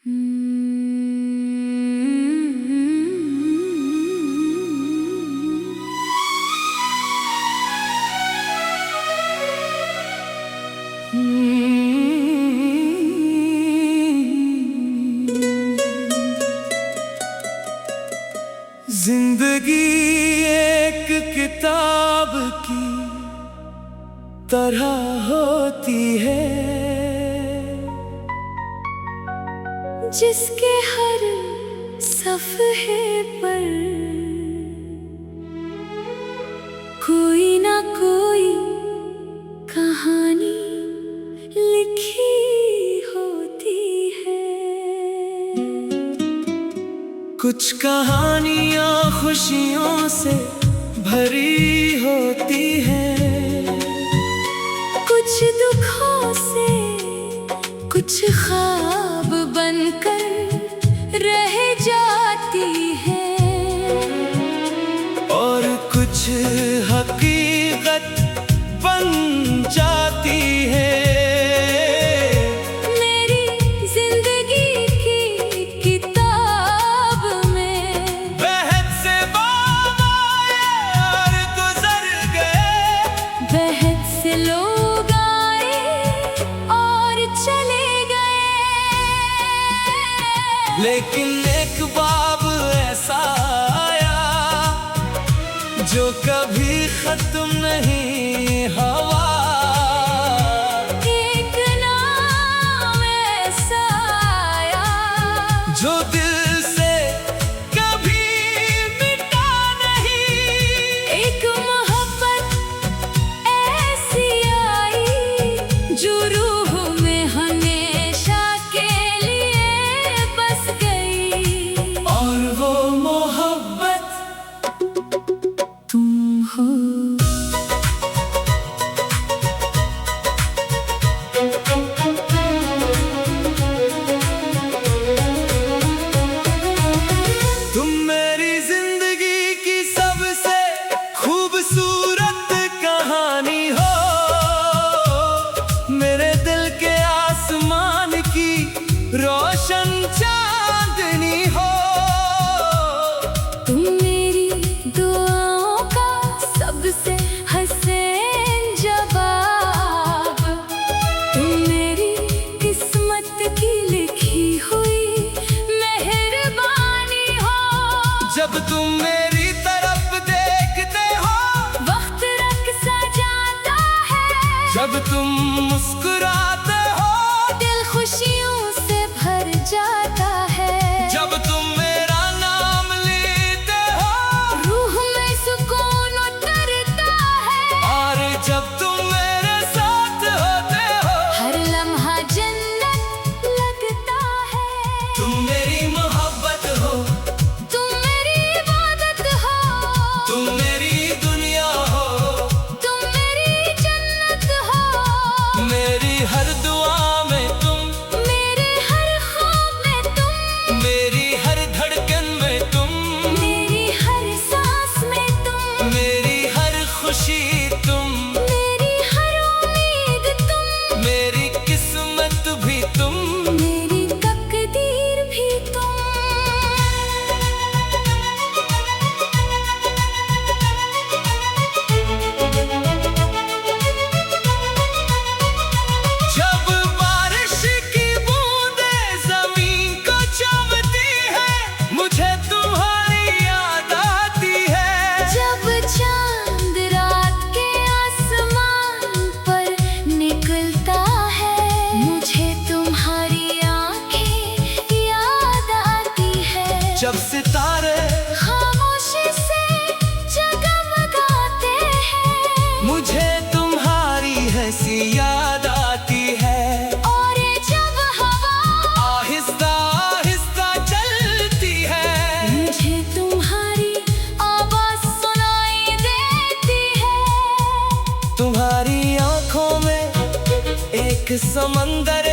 जिंदगी एक किताब की तरह होती है, जिसके हर सफ़हे पर कोई ना कोई कहानी लिखी होती है। कुछ कहानियाँ खुशियों से भरी होती हैं, कुछ दुखों से, कुछ ख्वाब बनकर रह जाती है, और कुछ हकीकत बन जाती है। मेरी जिंदगी की किताब में बेहद से बाब आए और गुजर गए, बेहद से लोग आए और चले गए, लेकिन एक बाब ऐसा आया जो कभी खत्म नहीं हुआ। एक नाम ऐसा आया जो दिल से कभी मिटा नहीं। एक मोहब्बत ऐसी आई जो रूह में हमेशा के लिए बस गई, और वो मोहब्बत तुम हो। तुम मेरी जिंदगी की सबसे खूबसूरत कहानी हो, मेरे दिल के आसमान की रोशन चांदनी हो। तुम मेरी दुआओं का सबसे हसीन जवाब, तुम मेरी किस्मत की लिखी हुई मेहरबानी हो। जब तुम मेरी तरफ देखते हो, वक्त रंग सजाता है, जब तुम मुस्कुराते हो, दिल खुशियों से भर जाता है, जब तुम मेरा नाम लेते हो, रूह में सुकून उतरता है, और जब तुम मेरे साथ होते हो, हर लम्हा जन्नत लगता है। तुम मेरी मोहब्बत हो, तुम मेरी इबादत हो, तुम मेरी दुनिया हो, तुम मेरी जन्नत हो, मेरी हर दुआ में तुम, मेरे हर ख्वाब में तुम, मेरी हर धड़कन में तुम, मेरी हर सांस में तुम, मेरी हर खुशी तुम, मेरी हर उम्मीद तुम, मेरी किस्मत भी तुम। मेरी तकदीर भी तुम। जब बारिश की बूंदें जमीन को चुभती है, मुझे तुम्हारी याद आती है। जब चांद रात के आसमान पर निकलता है, मुझे तुम्हारी आंखें याद आती है। जब सितारे खामोशी से जगमगाते हैं, मुझे तुम्हारी हंसी याद आती है। और जब हवा आहिस्ता आहिस्ता चलती है, मुझे तुम्हारी आवाज सुनाई देती है। तुम्हारी आंखों में एक समंदर